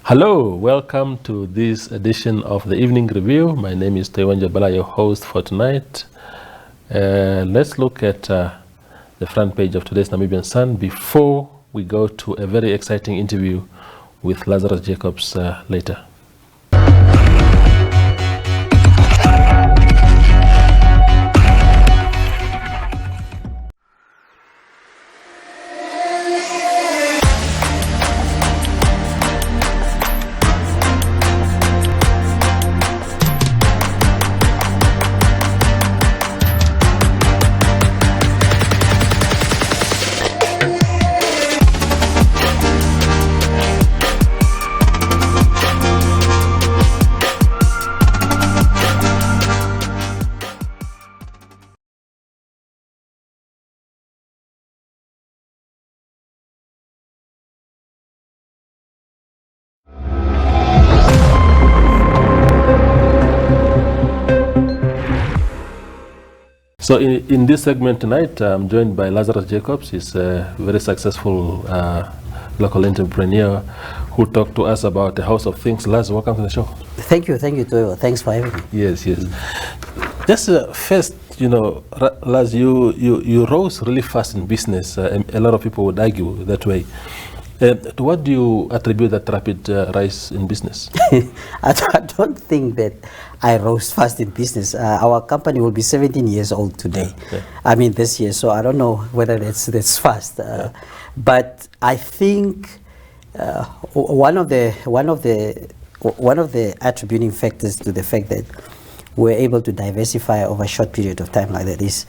Hello, welcome to this edition of the Evening Review. My name is Taiwan Jabala, your host for tonight. Let's look at the front page of today's Namibian Sun before we go to a very exciting interview with Lazarus Jacobs later. So in this segment tonight, I'm joined by Lazarus Jacobs. He's a very successful local entrepreneur who talked to us about the House of Things. Laz, welcome to the show. Thank you, Toyo. Thanks for having me. Yes. Just first, Laz, you rose really fast in business. A lot of people would argue that way. To what do you attribute that rapid rise in business? I don't think that I rose fast in business. Our company will be 17 years old today. Yeah. I mean this year, so I don't know whether that's fast. But I think one of the attributing factors to the fact that we're able to diversify over a short period of time like that is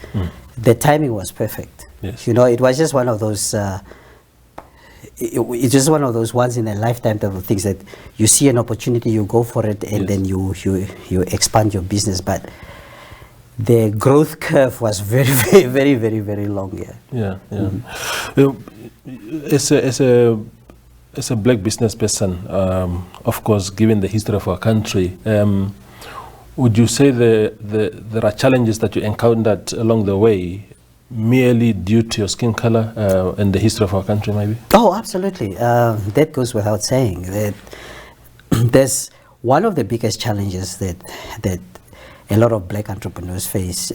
the timing was perfect. Yes. It was just one of those. It's just one of those once in a lifetime type of things that you see an opportunity, you go for it, and then you expand your business. But the growth curve was very, very, very, very long. Yeah. As a black business person, of course, given the history of our country, would you say there are challenges that you encountered along the way merely due to your skin color and the history of our country, maybe? Oh, absolutely. That goes without saying. That there's one of the biggest challenges that a lot of black entrepreneurs face.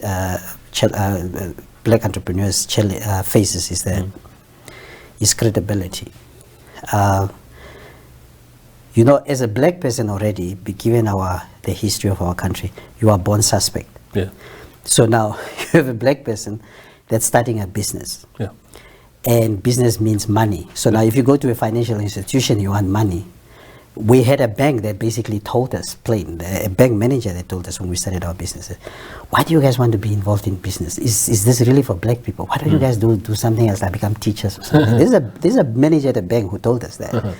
Faces is credibility. As a black person already, given the history of our country, you are born suspect. Yeah. So now you have a black person that's starting a business. Yeah. And business means money. So now if you go to a financial institution, you want money. We had a bank that basically told us, a bank manager that told us when we started our business, why do you guys want to be involved in business? Is this really for black people? Why don't you guys do something else, like become teachers or something? This is a manager at the bank who told us that.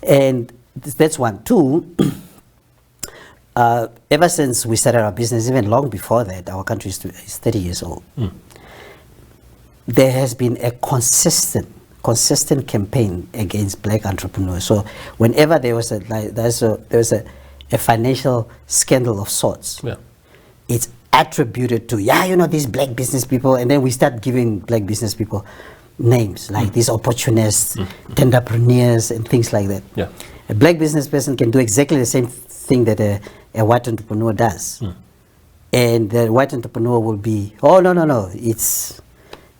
And that's one. Two, ever since we started our business, even long before that, our country is 30 years old. There has been a consistent campaign against black entrepreneurs. So whenever there was a financial scandal of sorts, it's attributed to these black business people, and then we start giving black business people names like these opportunists, entrepreneurs, and things like that. Yeah. A black business person can do exactly the same thing that a white entrepreneur does, and the white entrepreneur will be, oh no,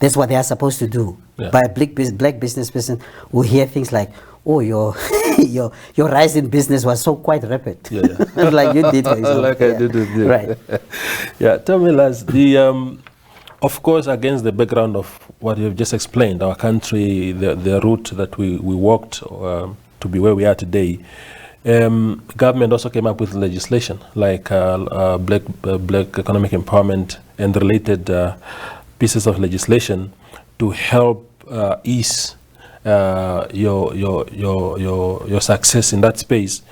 that's what they are supposed to do. Yeah. But a black business person will hear things like, oh, your rise in business was so quite rapid. Yeah. Like you did for example. Like I did. Right. Yeah. Tell me, Laz, of course, against the background of what you've just explained, our country, the route that we walked to be where we are today, government also came up with legislation like black economic empowerment and related pieces of legislation to help ease your success in that space.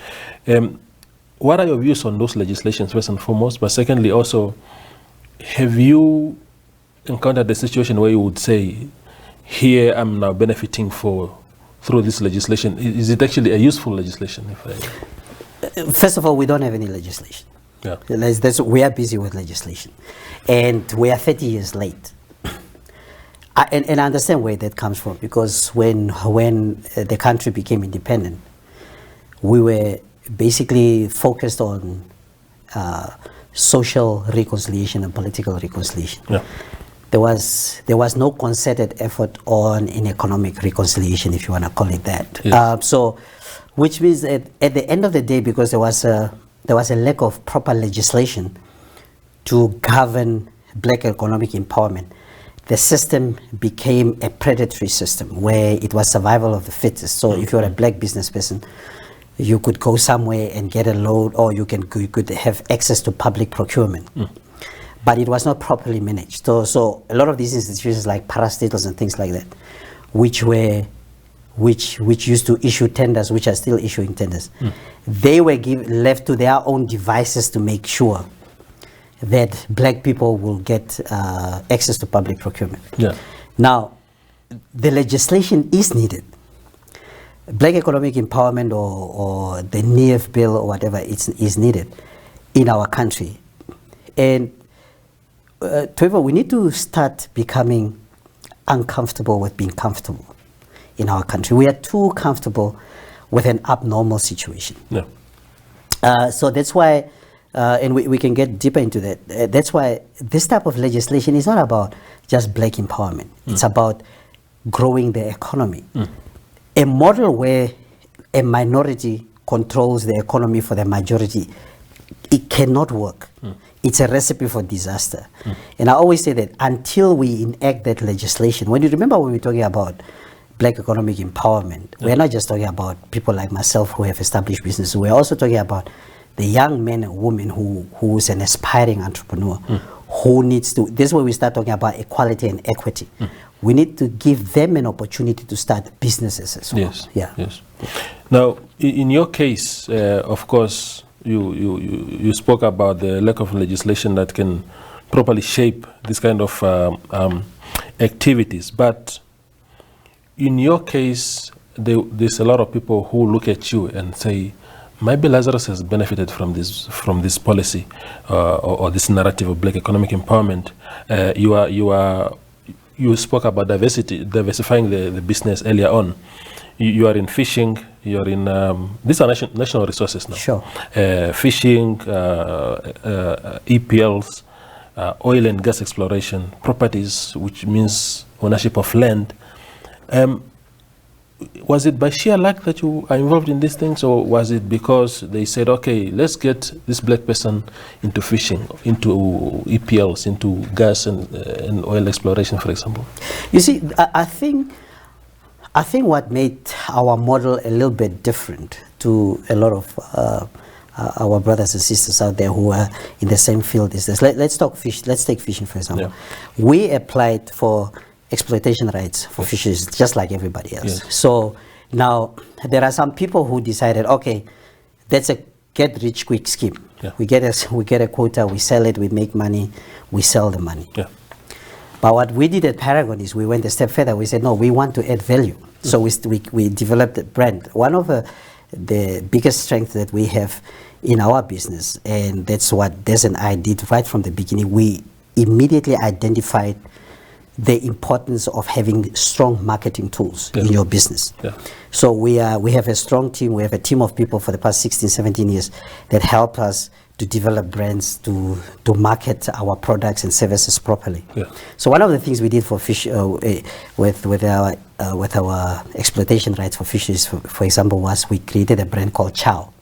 What are your views on those legislations, first and foremost? But secondly, also, have you encountered a situation where you would say, here I'm now benefiting through this legislation? Is it actually a useful legislation? First of all, we don't have any legislation. Yeah. We are busy with legislation, and we are 30 years late. And I understand where that comes from, because when the country became independent, we were basically focused on social reconciliation and political reconciliation. Yeah. There was no concerted effort on an economic reconciliation, if you want to call it that. Yes. So, which means at the end of the day, because there was a lack of proper legislation to govern black economic empowerment, the system became a predatory system where it was survival of the fittest. So if you're a black business person, you could go somewhere and get a loan, or you could have access to public procurement. But it was not properly managed. So a lot of these institutions like parastatals and things like that, which used to issue tenders, which are still issuing tenders, they were left to their own devices to make sure that black people will get access to public procurement. Yeah. Now, the legislation is needed. Black economic empowerment or the NEF bill or whatever is needed in our country. And however, we need to start becoming uncomfortable with being comfortable in our country. We are too comfortable with an abnormal situation. Yeah. So that's why, and we can get deeper into that. That's why this type of legislation is not about just black empowerment. It's about growing the economy. A model where a minority controls the economy for the majority, it cannot work. It's a recipe for disaster. And I always say that until we enact that legislation, when you remember when we're talking about black economic empowerment, we're not just talking about people like myself who have established businesses. We're also talking about the young men and women who's an aspiring entrepreneur, who needs to, this is where we start talking about equality and equity. We need to give them an opportunity to start businesses as well. Yes. Yeah. Yes. Now, in your case, of course, you spoke about the lack of legislation that can properly shape this kind of activities. But in your case, there's a lot of people who look at you and say, maybe Lazarus has benefited from this policy or this narrative of black economic empowerment. You spoke about diversifying the business earlier on. You are in fishing. You are in these are national resources now. Sure. Fishing, EPLs, oil and gas exploration, properties, which means ownership of land. Was it by sheer luck that you are involved in these things, or was it because they said, okay, let's get this black person into fishing, into EPLs, into gas and oil exploration, for example? You see, I think what made our model a little bit different to a lot of our brothers and sisters out there who are in the same field is this. Let's talk fish. Let's take fishing, for example. Yeah. We applied for exploitation rights for fisheries just like everybody else. Yes. So now there are some people who decided, okay, that's a get rich quick scheme. Yeah. We get a quota, we sell it, we make money, we sell the money. Yeah. But what we did at Paragon is we went a step further. We said, no, we want to add value. So we developed a brand. One of the biggest strengths that we have in our business, and that's what Des and I did right from the beginning, we immediately identified the importance of having strong marketing tools in your business. Yeah. So we have a strong team. We have a team of people for the past 16, 17 years that help us to develop brands, to market our products and services properly. Yeah. So one of the things we did for fish with our exploitation rights for fisheries, for example, was we created a brand called Chow.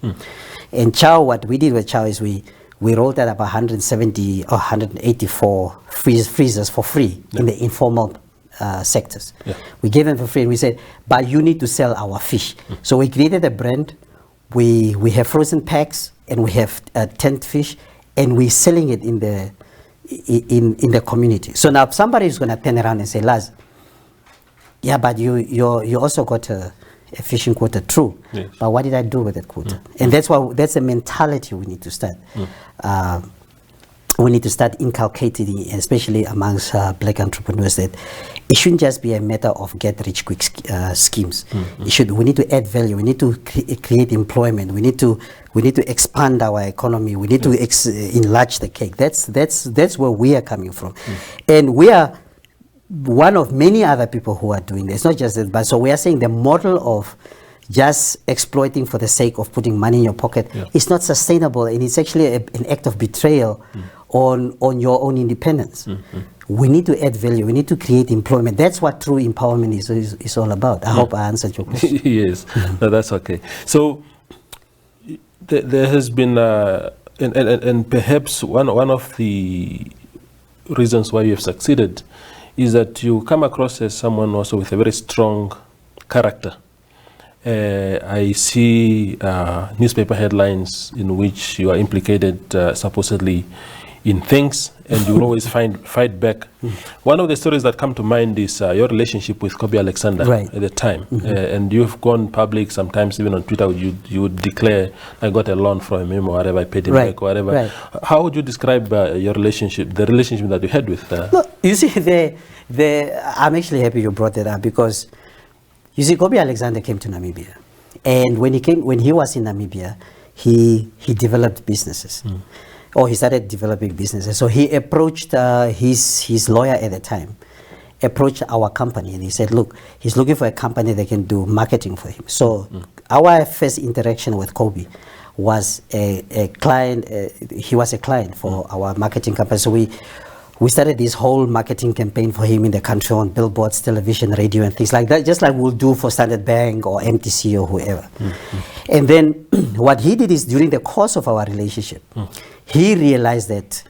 And Chow, what we did with Chow is we rolled out about 170 or 184 freezers for free in the informal sectors. Yeah. We gave them for free and we said, but you need to sell our fish. So we created a brand. We have frozen packs and we have tent fish, and we're selling it in the community. So now somebody is going to turn around and say, Laz, yeah, but you also got a fishing quota, true. Yes. But what did I do with that quota? And that's a mentality we need to start. We need to start inculcating, especially amongst black entrepreneurs, that it shouldn't just be a matter of get rich quick schemes. We need to add value. We need to create employment. We need to expand our economy. We need to enlarge the cake. That's where we are coming from, and we are one of many other people who are doing this. Not just that, but so we are saying the model of just exploiting for the sake of putting money in your pocket, it's not sustainable, and it's actually an act of betrayal on your own independence. We need to add value. We need to create employment. That's what true empowerment is all about. I hope I answered your question. Yes, no, that's okay. So there has been, and perhaps one of the reasons why you have succeeded is that you come across as someone also with a very strong character. I see newspaper headlines in which you are implicated supposedly in things, and you will always fight back. One of the stories that come to mind is your relationship with Kobi Alexander at the time. And you've gone public sometimes, even on Twitter, you would declare, I got a loan from him or whatever, I paid him back or whatever. How would you describe your relationship, the relationship that you had with No, you see, I'm actually happy you brought that up, because you see, Kobi Alexander came to Namibia, and when he was in Namibia, he developed businesses. Or he started developing businesses. So he approached his lawyer at the time, approached our company, and he said, look, he's looking for a company that can do marketing for him. So our first interaction with Kobi was a client. He was a client for our marketing company. So we started this whole marketing campaign for him in the country, on billboards, television, radio, and things like that, just like we'll do for Standard Bank or MTC or whoever. And then what he did is, during the course of our relationship, he realized that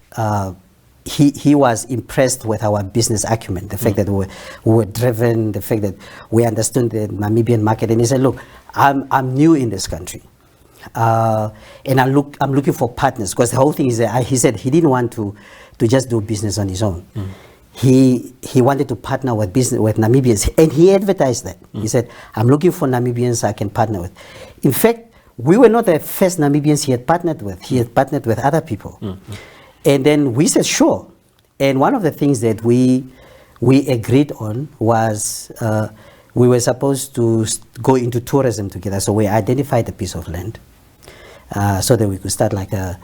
he was impressed with our business acumen, the fact that we were driven, the fact that we understood the Namibian market. And he said, look, I'm new in this country. And I'm looking for partners, because the whole thing is that he said he didn't want to just do business on his own. He wanted to partner with Namibians, and he advertised that. He said, I'm looking for Namibians I can partner with. In fact, we were not the first Namibians he had partnered with. He had partnered with other people. And then we said, sure. And one of the things that we agreed on was we were supposed to go into tourism together. So we identified a piece of land so that we could start like a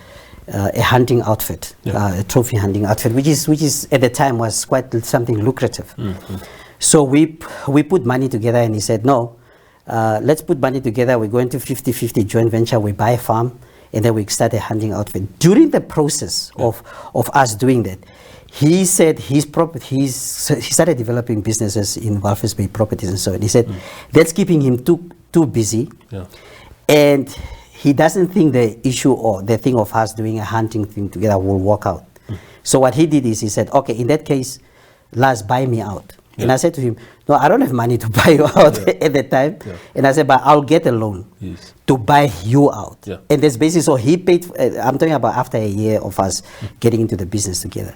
hunting outfit, a trophy hunting outfit, which is at the time was quite something lucrative. So we put money together, and he said, no, let's put money together. We go into 50-50 joint venture. We buy a farm, and then we start a hunting outfit. During the process of us doing that, he said he started developing businesses in Walvis Bay properties and so on. He said that's keeping him too busy, and he doesn't think the issue or the thing of us doing a hunting thing together will work out. So what he did is he said, okay, in that case, Lars, buy me out. And I said to him, no, I don't have money to buy you out at the time. And I said, but I'll get a loan to buy you out. And that's basically, so he paid, I'm talking about after a year of us getting into the business together.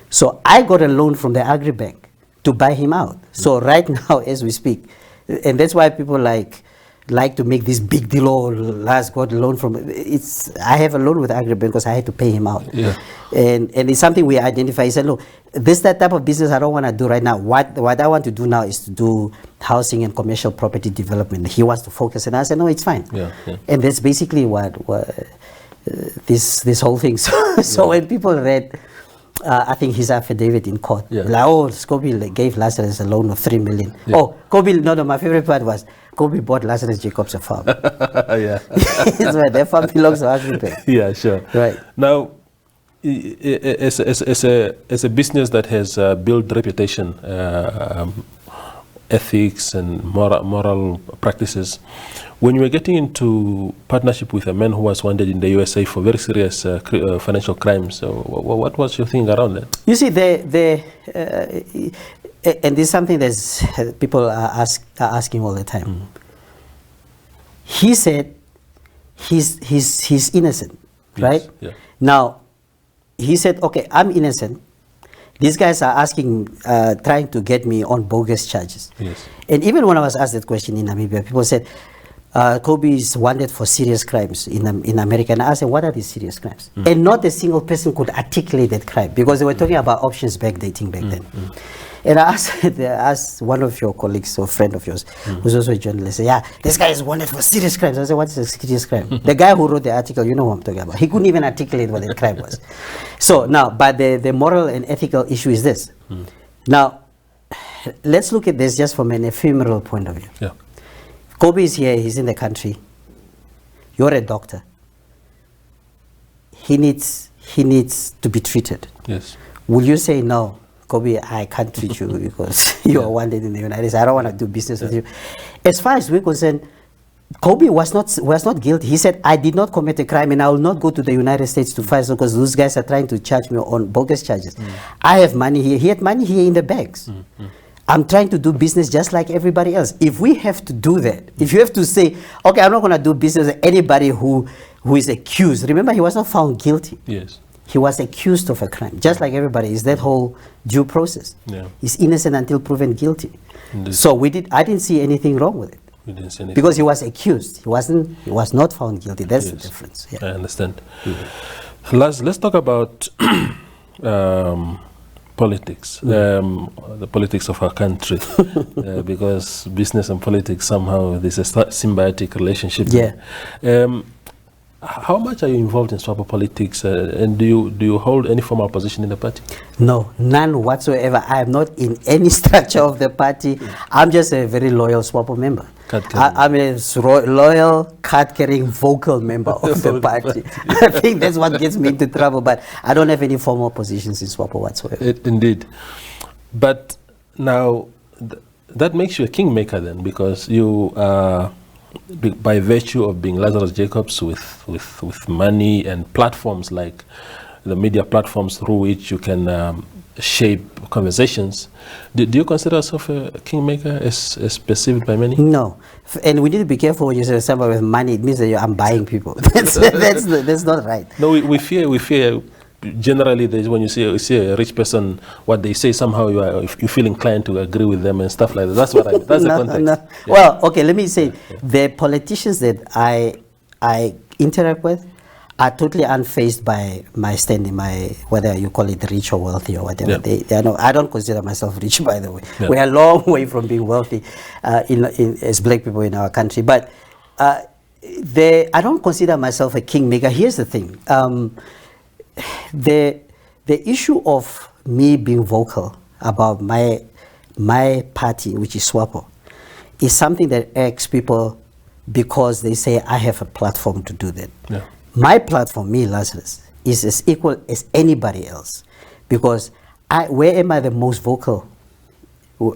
So I got a loan from the Agribank to buy him out. So right now, as we speak, and that's why people like to make this big deal, or Lars got a loan from, I have a loan with Agribank because I had to pay him out. And it's something we identify. He said, look, this that type of business I don't want to do right now. What I want to do now is to do housing and commercial property development. He wants to focus, and I said, no, it's fine. And that's basically what this whole thing. So when people read, I think his affidavit in court, like, oh, Kobi gave Lazarus a loan of 3 million. Oh, Kobi, no, my favorite part was Kobi bought Lazarus Jacobs a farm. It's right, that farm belongs to Agribank. Sure. Right. Now, as a business that has built reputation, ethics and moral practices, when you were getting into partnership with a man who was wanted in the USA for very serious financial crimes, what was your thing around that? You see, and this is something that people are asking all the time. He said he's innocent, right? Now, he said, okay, I'm innocent. These guys are asking, trying to get me on bogus charges. And even when I was asked that question in Namibia, people said, Kobi is wanted for serious crimes in America. And I said, what are these serious crimes? And not a single person could articulate that crime, because they were talking about options backdating back then. And I asked one of your colleagues or friend of yours, who's also a journalist, yeah, this guy is wanted for serious crimes. I said, what's a serious crime? The guy who wrote the article, you know who I'm talking about. He couldn't even articulate what the crime was. So now, but the moral and ethical issue is this. Now, let's look at this just from an ephemeral point of view. Kobi is here, he's in the country. You're a doctor. He needs to be treated. Yes. Will you say, no, Kobi, I can't treat you because you are wanted in the United States. I don't want to do business with you. As far as we're concerned, Kobi was not guilty. He said, I did not commit a crime and I will not go to the United States to fight because those guys are trying to charge me on bogus charges. I have money here. He had money here in the bags. I'm trying to do business just like everybody else. If we have to do that, if you have to say, okay, I'm not going to do business with anybody who is accused. Remember, he was not found guilty. Yes. He was accused of a crime, just like everybody. Is that whole due process? Yeah. He's innocent until proven guilty. Indeed. So I didn't see anything wrong with it. We didn't see anything. Because he was accused. He was not found guilty. That's the difference. Yeah. I understand. Let's talk about politics, the politics of our country, because business and politics somehow there's a symbiotic relationship. Yeah. How much are you involved in Swapo politics, and do you hold any formal position in the party? No, none whatsoever. I am not in any structure of the party. I'm just a very loyal Swapo member. I'm a loyal, card-carrying, vocal member of the party. I think that's what gets me into trouble, but I don't have any formal positions in Swapo whatsoever. Indeed. But now, that makes you a kingmaker then, because you by virtue of being Lazarus Jacobs with money and platforms like the media platforms through which you can shape conversations, do you consider yourself a kingmaker as perceived by many? No, and we need to be careful when you say somebody with money. It means that I'm buying people. That's not right. No, we fear. Generally, when you see a rich person, what they say somehow you feel inclined to agree with them and stuff like that. That's what that's the context. No. Yeah. Well, okay, let me say the politicians that I interact with are totally unfazed by my standing, whether you call it rich or wealthy or whatever. Yeah. They are no, I don't consider myself rich, by the way. Yeah. We are a long way from being wealthy as black people in our country. But I don't consider myself a kingmaker. Here's the thing. The issue of me being vocal about my party, which is Swapo, is something that irks people because they say I have a platform to do that. Yeah. My platform, me, Lazarus, is as equal as anybody else, because where am I the most vocal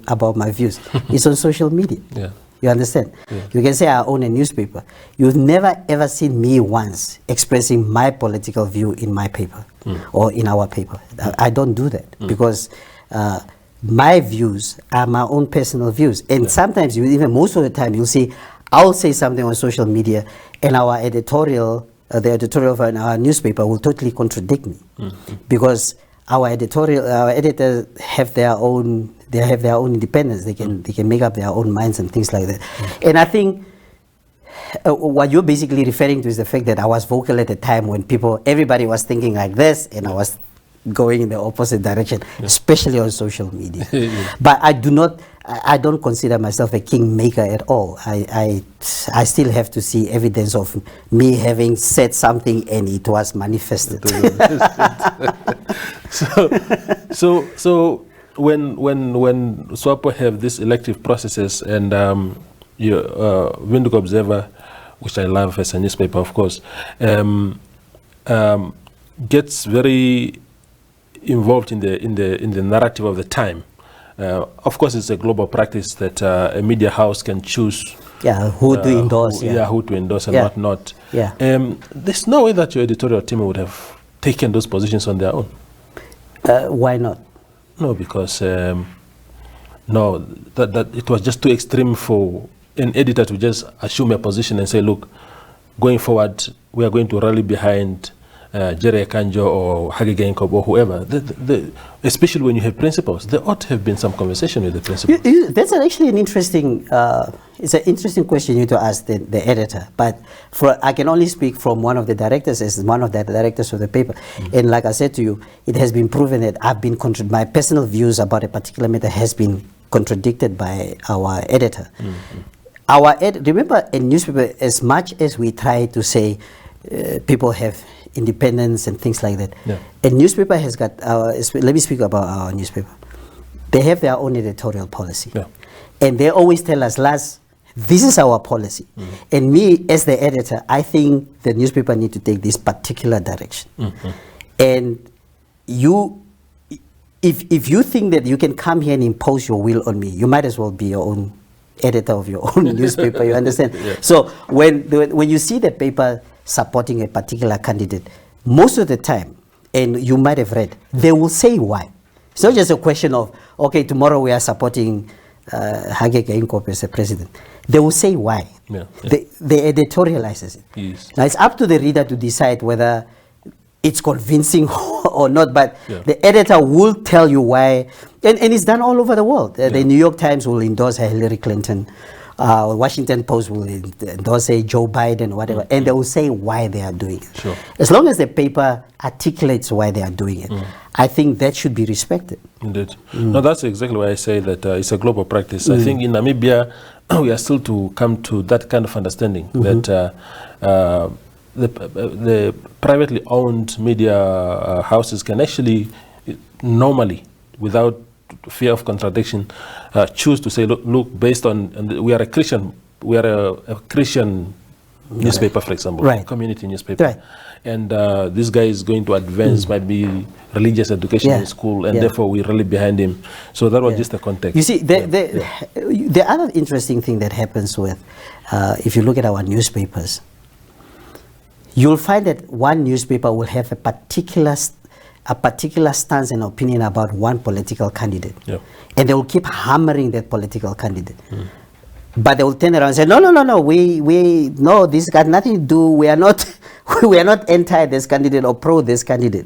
about my views? It's on social media. Yeah. You understand? Yeah. You can say I own a newspaper. You've never ever seen me once expressing my political view in my paper or in our paper. I don't do that because my views are my own personal views. And sometimes, even most of the time, you'll see I'll say something on social media and our editorial, the editorial of our newspaper will totally contradict me because our editors have their own. They have their own independence. They can make up their own minds and things like that. And I think what you're basically referring to is the fact that I was vocal at a time when everybody was thinking like this, and I was going in the opposite direction, especially on social media. But I don't consider myself a kingmaker at all. I still have to see evidence of me having said something and it was manifested. So when Swapo have these elective processes and Windhoek Observer, which I love as a newspaper, of course, gets very involved in the narrative of the time. Of course, it's a global practice that a media house can choose. Yeah, who to endorse. Who to endorse and what not. Yeah. There's no way that your editorial team would have taken those positions on their own. Why not? No, because that it was just too extreme for an editor to just assume a position and say, look, going forward, we are going to rally behind Jerry Kanjo or Hage Geinkob or whoever. Especially when you have principals, there ought to have been some conversation with the principals. That's actually an interesting, it's an interesting question you need to ask the editor. But I can only speak from one of the directors as one of the directors of the paper. And like I said to you, it has been proven that my personal views about a particular matter has been contradicted by our editor. Remember, in newspaper, as much as we try to say people have independence and things like that, a newspaper has got, let me speak about our newspaper. They have their own editorial policy. And they always tell us, Laz, this is our policy. And me, as the editor, I think the newspaper need to take this particular direction. And you, if you think that you can come here and impose your will on me, you might as well be your own editor of your own newspaper, you understand? Yeah. So when you see the paper supporting a particular candidate, most of the time, and you might have read, they will say why. It's not just a question of, okay, tomorrow we are supporting Hage Geingob as a president. They will say why. Yeah. They editorializes it. Yes. Now it's up to the reader to decide whether it's convincing or not, but the editor will tell you why, and it's done all over the world. The New York Times will endorse Hillary Clinton, Washington Post will endorse Joe Biden, whatever, and they will say why they are doing it. Sure. As long as the paper articulates why they are doing it, I think that should be respected. Indeed. No, that's exactly why I say that it's a global practice. I think in Namibia, we are still to come to that kind of understanding that the privately owned media houses can actually normally, without fear of contradiction, choose to say, look, based on, we are a Christian newspaper, for example, community newspaper, and this guy is going to advance maybe religious education in school, and therefore we're really behind him. So that was just the context. You see, the other interesting thing that happens with, if you look at our newspapers, you'll find that one newspaper will have a particular stance and opinion about one political candidate, and they will keep hammering that political candidate. But they will turn around and say, no, we no, this got nothing to do. We are not anti this candidate or pro this candidate,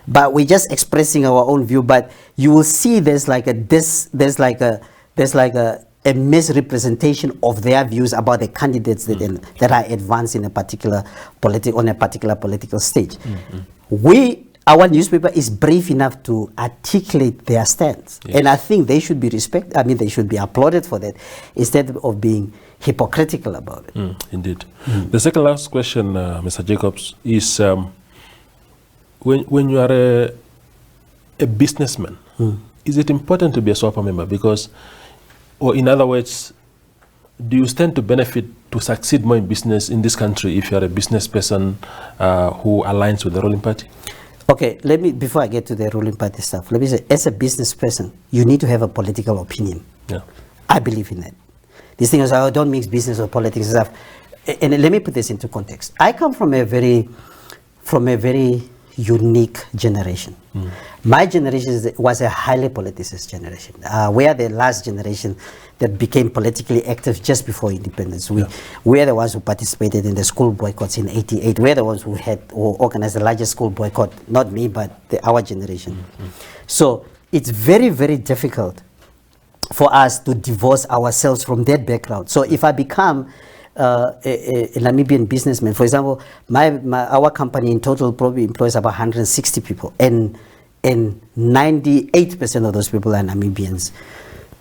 but we're just expressing our own view. But you will see there's like a misrepresentation of their views about the candidates that are advanced in a particular political stage. Our newspaper is brave enough to articulate their stance, and I think they should be respected. I mean, they should be applauded for that, instead of being hypocritical about it. Indeed. The second last question, Mr. Jacobs, is when you are a businessman, is it important to be a Swapo member? Because, or in other words, do you stand to benefit to succeed more in business in this country if you are a business person who aligns with the ruling party? Okay, before I get to the ruling party stuff, let me say, as a business person, you need to have a political opinion. I believe in that. This thing is, don't mix business or politics and stuff. And let me put this into context. I come from a very unique generation. My generation was a highly politicized generation. We are the last generation that became politically active just before independence. We are the ones who participated in the school boycotts in '88. We are the ones who organized the largest school boycott, not me, but our generation. So it's very, very difficult for us to divorce ourselves from that background. So if I become a Namibian businessman, for example, our company in total probably employs about 160 people, and 98% of those people are Namibians.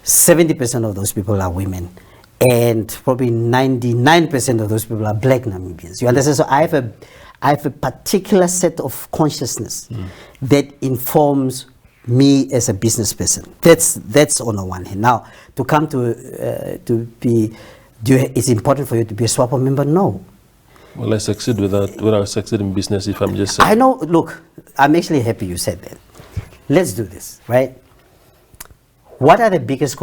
70% of those people are women, and probably 99% of those people are black Namibians. You understand? So I have a particular set of consciousness that informs me as a business person. That's on the one hand. Now, to come to be, it's important for you to be a Swapo member? No. Well, I succeed without succeed in business if I'm just saying. I know. Look, I'm actually happy you said that. Let's do this, right? What are the biggest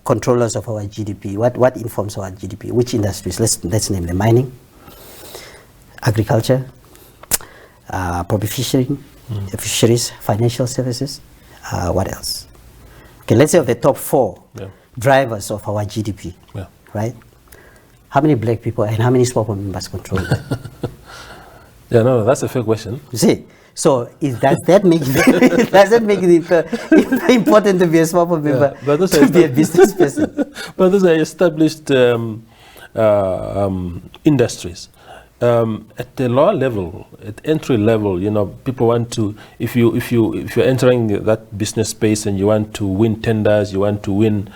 controllers of our GDP? What informs our GDP? Which industries? Let's name them: mining, agriculture, probably fisheries, financial services. What else? Okay, let's say of the top 4 drivers of our GDP, right? How many black people and how many Swapo members control that? No, that's a fair question. You see, so does that make it important to be a Swapo member, to be a business person? But those are established industries. At the lower level, at entry level, people want to, if you're entering that business space and you want to win tenders, you want to win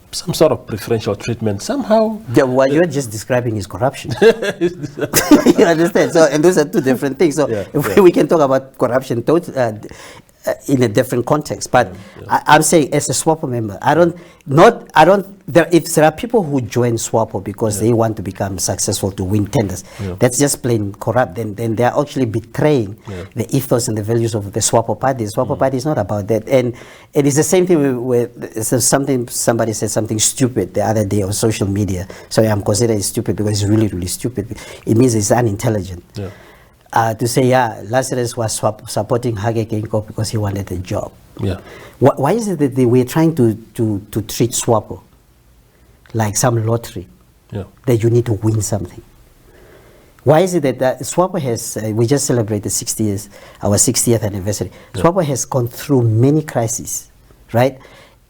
some sort of preferential treatment somehow. What you're just describing is corruption. You understand? So, and those are two different things. So we can talk about corruption in a different context. But I'm saying as a Swapo member, if there are people who join Swapo because they want to become successful to win tenders, that's just plain corrupt. Then they are actually betraying the ethos and the values of the Swapo party. The Swapo party is not about that. And it's the same thing with somebody said something stupid the other day on social media. Sorry, I'm considering it stupid because it's really, really stupid. It means it's unintelligent. To say, Lazarus was supporting Hage Geingob because he wanted a job. Why is it that we're trying to treat Swapo like some lottery, that you need to win something? Why is it that Swapo has, we just celebrated our 60th anniversary. Swapo has gone through many crises, right?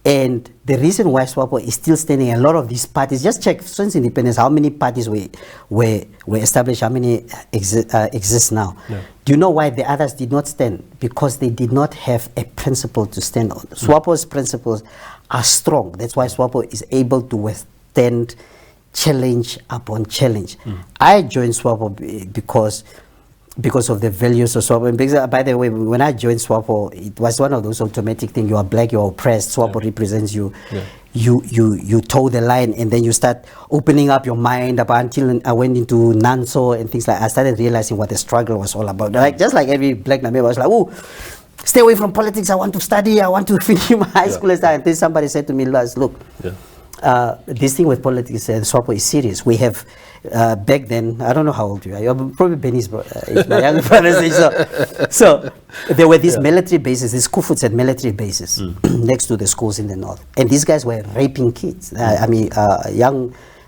And the reason why Swapo is still standing, a lot of these parties, just check since independence, how many parties were established, how many exist now. Do you know why the others did not stand? Because they did not have a principle to stand on. Swapo's principles are strong. That's why Swapo is able to withstand challenge upon challenge. I joined Swapo because of the values of Swapo. And because, by the way, when I joined Swapo, it was one of those automatic things. You are black, you are oppressed. Swapo represents you. You toe the line, and then you start opening up your mind up until I went into Nanso and things like that. I started realizing what the struggle was all about. Like, just like every black Namibia was like, oh, stay away from politics. I want to study. I want to finish my high school and stuff. And then somebody said to me, Laz, look, this thing with politics and Swapo is serious. We have back then, I don't know how old you are. You're probably Benny's my younger brother. So there were these military bases, these Kufuts at military bases next to the schools in the north, and these guys were raping kids.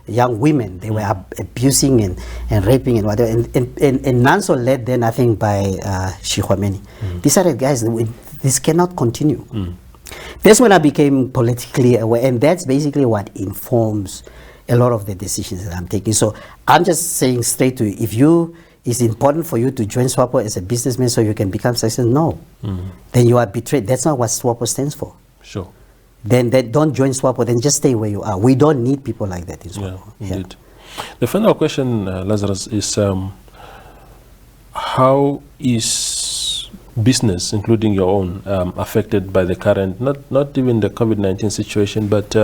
Young women. They were abusing and raping and whatever. And Nanso led then, I think, by Shihwameni. Decided, guys, this cannot continue. That's when I became politically aware, and that's basically what informs a lot of the decisions that I'm taking. So I'm just saying straight to you, it's important for you to join Swapo as a businessman so you can become successful. No. Then you are betrayed. That's not what Swapo stands for. Sure. Then don't join Swapo, then just stay where you are. We don't need people like that in Swapo. Indeed. The final question, Lazarus, is how is business, including your own, affected by the current, not even the COVID-19 situation, but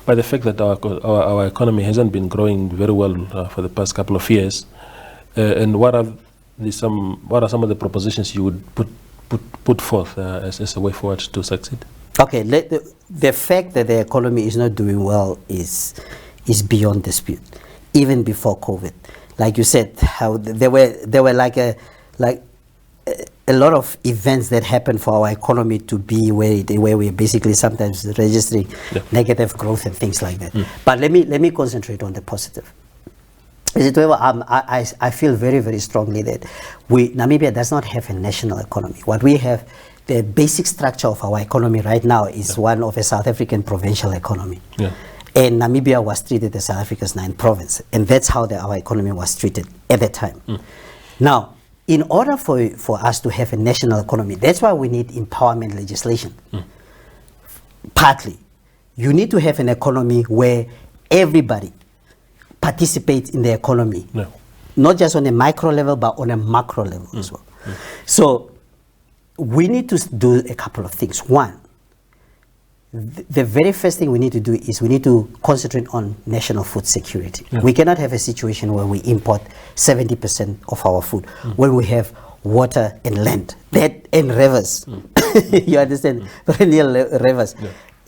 by the fact that our economy hasn't been growing very well for the past couple of years? And what are some of the propositions you would put forth as a way forward to succeed? Okay, the fact that the economy is not doing well is beyond dispute, even before COVID. Like you said, how there were like a lot of events that happened for our economy to be where we're basically sometimes registering negative growth and things like that. But let me concentrate on the positive. I feel very, very strongly that Namibia does not have a national economy. What we have, the basic structure of our economy right now is one of a South African provincial economy. And Namibia was treated as South Africa's 9th province. And that's how our economy was treated at the time. Now, in order for us to have a national economy, that's why we need empowerment legislation. Partly, you need to have an economy where everybody participates in the economy. Not just on a micro level, but on a macro level as well. So, we need to do a couple of things. One, the very first thing we need to do is we need to concentrate on national food security. We cannot have a situation where we import 70% of our food when we have water and land and rivers. You understand? Perennial rivers.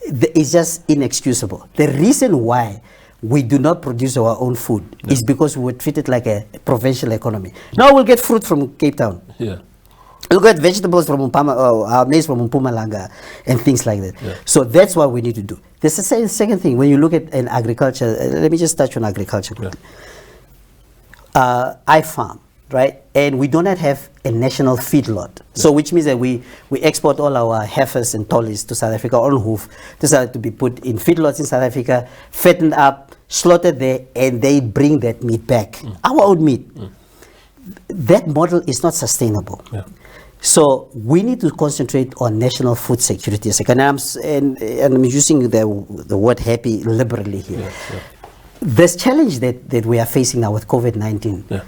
It's just inexcusable. The reason why we do not produce our own food is because we were treated like a provincial economy. Now we'll get fruit from Cape Town. We'll get vegetables from maize from Mpumalanga and things like that. So that's what we need to do. There's a second thing. When you look at agriculture, let me just touch on agriculture quickly. I farm, right? And we do not have a national feedlot. So which means that we export all our heifers and tollies to South Africa on hoof. These are to be put in feedlots in South Africa, fattened up, slaughtered there, and they bring that meat back. Our own meat. That model is not sustainable. So we need to concentrate on national food security. And I'm using the word happy liberally here. This challenge that we are facing now with COVID-19,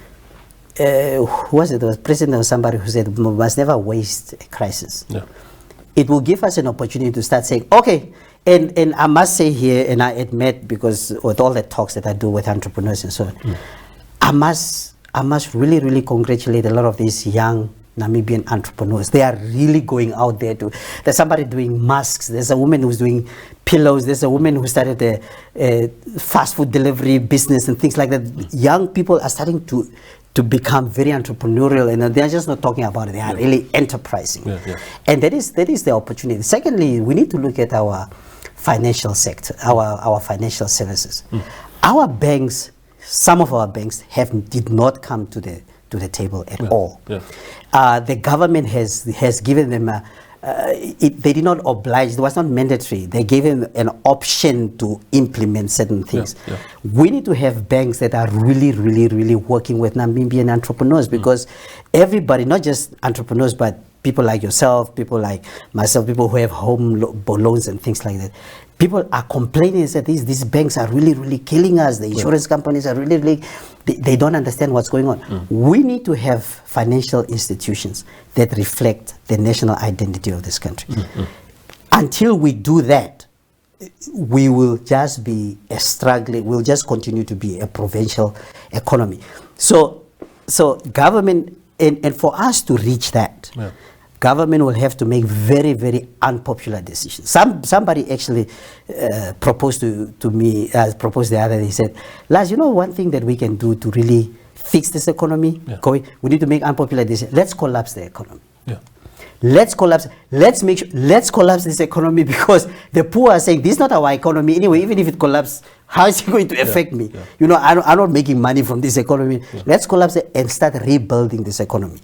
who was it? There was president or somebody who said we must never waste a crisis. it will give us an opportunity to start saying, okay, and I must say here, and I admit, because with all the talks that I do with entrepreneurs and so on, I must really, really congratulate a lot of these young Namibian entrepreneurs. They are really going out there there's somebody doing masks, there's a woman who's doing pillows, there's a woman who started a fast food delivery business and things like that. Young people are starting to become very entrepreneurial, and they're just not talking about it, they are really enterprising. And that is the opportunity. Secondly, we need to look at our financial sector, our financial services. Our banks, some of our banks did not come to the table at all. The government has given them they did not oblige, it was not mandatory. They gave them an option to implement certain things. We need to have banks that are really, really, really working with Namibian entrepreneurs, because everybody, not just entrepreneurs, but people like yourself, people like myself, people who have home loans and things like that. People are complaining that these banks are really, really killing us. The insurance companies are really, really, they don't understand what's going on. We need to have financial institutions that reflect the national identity of this country. Until we do that, we will just be we'll just continue to be a provincial economy. So government, and for us to reach that, government will have to make very, very unpopular decisions. Somebody actually proposed to me, proposed the other day, he said, Laz, you know one thing that we can do to really fix this economy? We need to make unpopular decisions. Let's collapse the economy. Let's collapse this economy, because the poor are saying, this is not our economy anyway, even if it collapses, how is it going to affect me? You know, I'm not making money from this economy. Let's collapse it and start rebuilding this economy,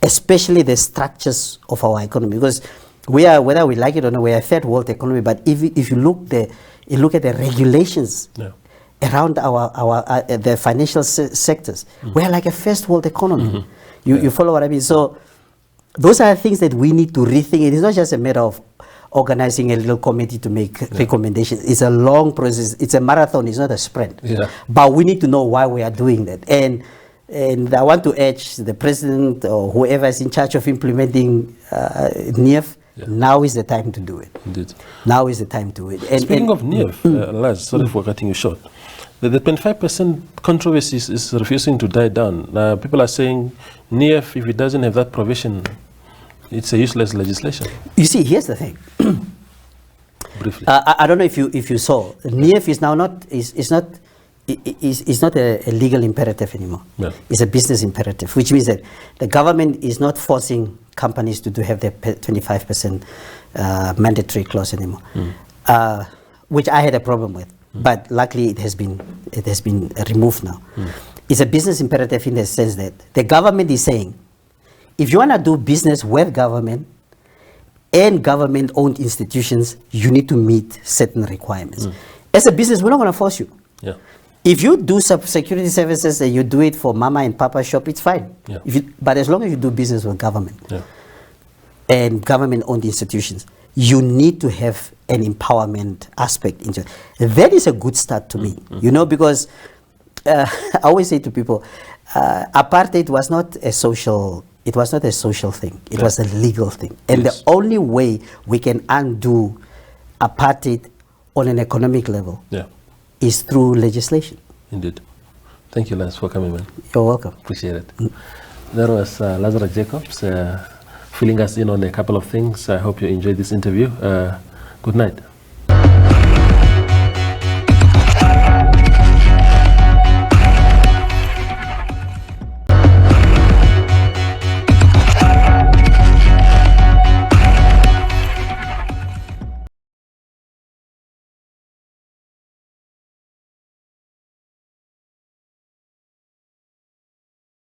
especially the structures of our economy, because we are, whether we like it or not, we are a third world economy, but if you look at the regulations around the financial sectors, we are like a first world economy. You follow what I mean? So those are things that we need to rethink. It is not just a matter of organizing a little committee to make recommendations. It's a long process. It's a marathon. It's not a sprint. But we need to know why we are doing that. And I want to urge the president or whoever is in charge of implementing NIF, now is the time to do it. Indeed. Now is the time to do it. Speaking of NIF, Laz, sorry for cutting you short. The 25% controversies is refusing to die down. People are saying NIF, if it doesn't have that provision, it's a useless legislation. You see, here's the thing. Briefly. I don't know if you saw. NIF is now not a legal imperative anymore. It's a business imperative, which means that the government is not forcing companies to have their 25% mandatory clause anymore, which I had a problem with. But luckily, it has been removed now. It's a business imperative in the sense that the government is saying, if you want to do business with government and government-owned institutions, you need to meet certain requirements. As a business, we're not going to force you. If you do security services and you do it for mama and papa shop, it's fine. But as long as you do business with government and government-owned institutions, you need to have an empowerment aspect into it. That is a good start to me, you know, because I always say to people, apartheid was not a social thing. It was a legal thing. And the only way we can undo apartheid on an economic level is through legislation. Indeed. Thank you, Lance, for coming, man. You're welcome. Appreciate it. That was Lazarus Jacobs filling us in on a couple of things. I hope you enjoyed this interview. Good night.